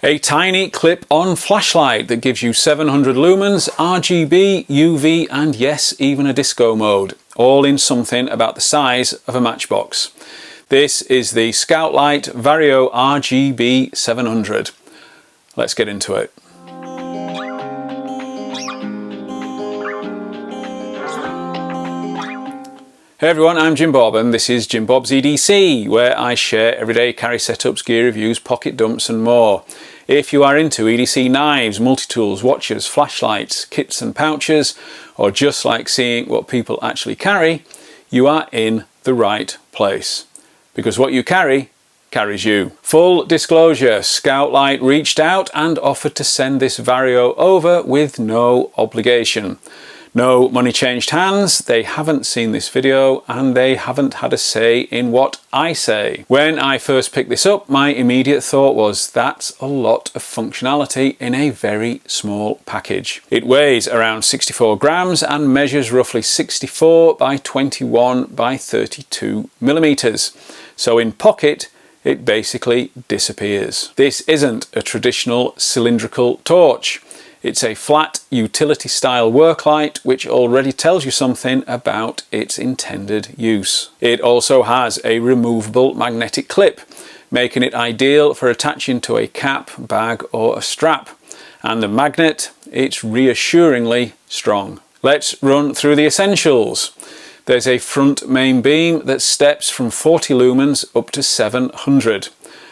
A tiny clip-on flashlight that gives you 700 lumens, RGB, UV and yes, even a disco mode, all in something about the size of a matchbox. This is the SCOUTLITE Vario RGB 700. Let's get into it. Hey everyone, I'm Jim Bob and this is Jim Bob's EDC, where I share everyday carry setups, gear reviews, pocket dumps and more. If you are into EDC knives, multi-tools, watches, flashlights, kits and pouches, or just like seeing what people actually carry, you are in the right place. Because what you carry carries you. Full disclosure, SCOUTLITE reached out and offered to send this Vario over with no obligation. No money changed hands, they haven't seen this video and they haven't had a say in what I say. When I first picked this up, my immediate thought was that's a lot of functionality in a very small package. It weighs around 64 grams and measures roughly 64 by 21 by 32 millimeters. So in pocket, it basically disappears. This isn't a traditional cylindrical torch. It's a flat utility style work light which already tells you something about its intended use. It also has a removable magnetic clip, making it ideal for attaching to a cap, bag or a strap. And the magnet, it's reassuringly strong. Let's run through the essentials. There's a front main beam that steps from 40 lumens up to 700.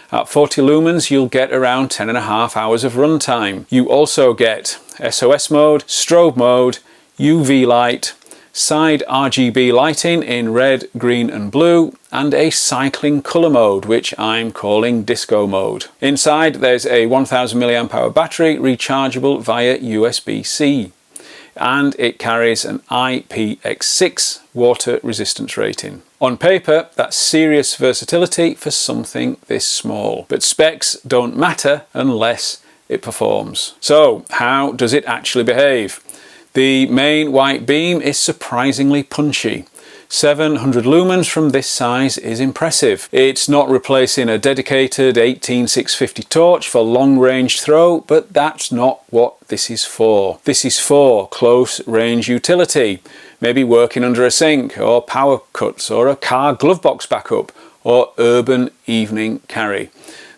At 40 lumens you'll get around 10.5 hours of runtime. You also get SOS mode, strobe mode, UV light, side RGB lighting in red, green and blue, and a cycling colour mode which I'm calling disco mode. Inside there's a 1000 mAh battery rechargeable via USB-C. And it carries an IPX6 water resistance rating. On paper, that's serious versatility for something this small, but specs don't matter unless it performs. So how does it actually behave? The main white beam is surprisingly punchy. 700 lumens from this size is impressive. It's not replacing a dedicated 18650 torch for long range throw, but that's not what this is for. This is for close range utility, maybe working under a sink or power cuts or a car glove box backup or urban evening carry.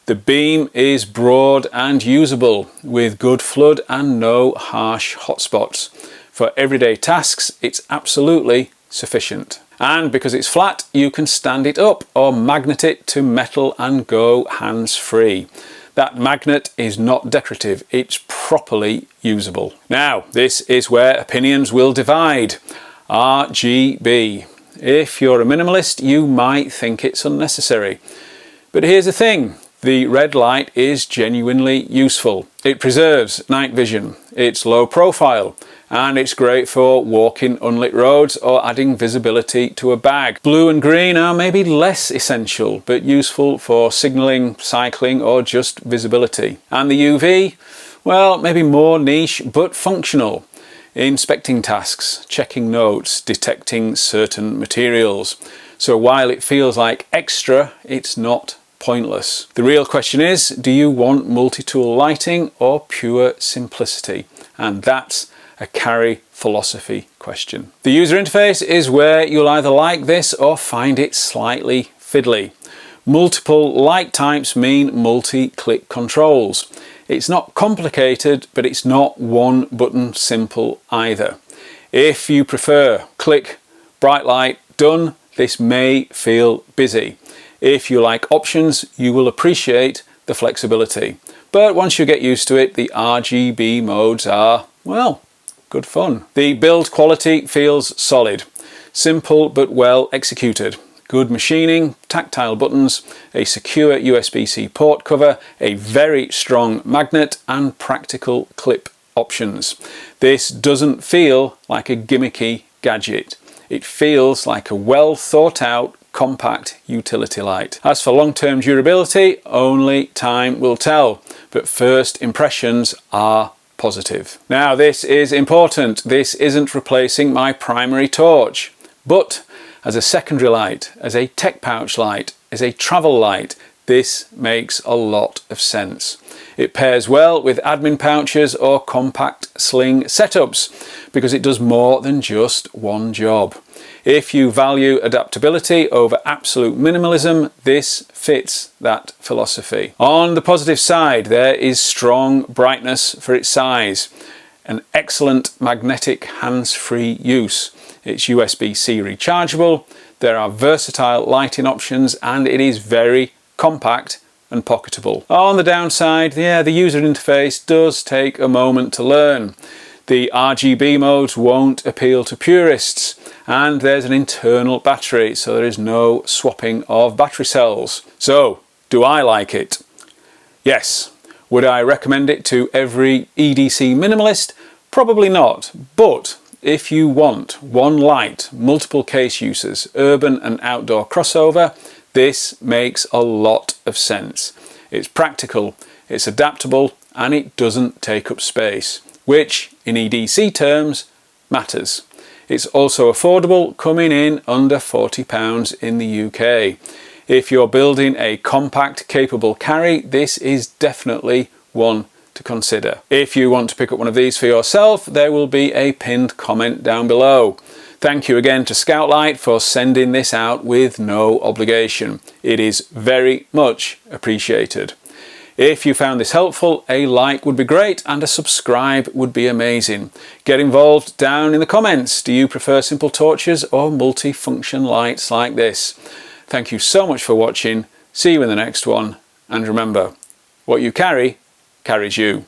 The beam is broad and usable with good flood and no harsh hotspots. For everyday tasks, it's absolutely sufficient. And because it's flat, you can stand it up or magnet it to metal and go hands-free. That magnet is not decorative, it's properly usable. Now, this is where opinions will divide. RGB. If you're a minimalist, you might think it's unnecessary. But here's the thing. The red light is genuinely useful. It preserves night vision, it's low profile, and it's great for walking unlit roads or adding visibility to a bag. Blue and green are maybe less essential, but useful for signalling, cycling or just visibility. And the UV, well, maybe more niche but functional. Inspecting tasks, checking notes, detecting certain materials. So while it feels like extra, it's not pointless. The real question is, do you want multi-tool lighting or pure simplicity? And that's a carry philosophy question. The user interface is where you'll either like this or find it slightly fiddly. Multiple light types mean multi-click controls. It's not complicated, but it's not one button simple either. If you prefer click, bright light, done, this may feel busy. If you like options, you will appreciate the flexibility. But once you get used to it, the RGB modes are, well, good fun. The build quality feels solid. Simple but well executed. Good machining, tactile buttons, a secure USB-C port cover, a very strong magnet and practical clip options. This doesn't feel like a gimmicky gadget. It feels like a well thought out compact utility light. As for long-term durability, only time will tell, but first impressions are positive. Now this is important. This isn't replacing my primary torch, but as a secondary light, as a tech pouch light, as a travel light, this makes a lot of sense. It pairs well with admin pouches or compact sling setups because it does more than just one job. If you value adaptability over absolute minimalism, this fits that philosophy. On the positive side, there is strong brightness for its size, an excellent magnetic hands-free use. It's USB-C rechargeable, there are versatile lighting options, and it is very compact and pocketable. On the downside, the user interface does take a moment to learn. The RGB modes won't appeal to purists, and there's an internal battery, so there is no swapping of battery cells. So, do I like it? Yes. Would I recommend it to every EDC minimalist? Probably not, but if you want one light, multiple case uses, urban and outdoor crossover, this makes a lot of sense. It's practical, it's adaptable, and it doesn't take up space, which in EDC terms matters. It's also affordable, coming in under £40 in the UK. If you're building a compact, capable carry, this is definitely one to consider. If you want to pick up one of these for yourself, there will be a pinned comment down below. Thank you again to SCOUTLITE for sending this out with no obligation. It is very much appreciated. If you found this helpful, a like would be great and a subscribe would be amazing. Get involved down in the comments. Do you prefer simple torches or multi-function lights like this? Thank you so much for watching. See you in the next one. And remember, what you carry carries you.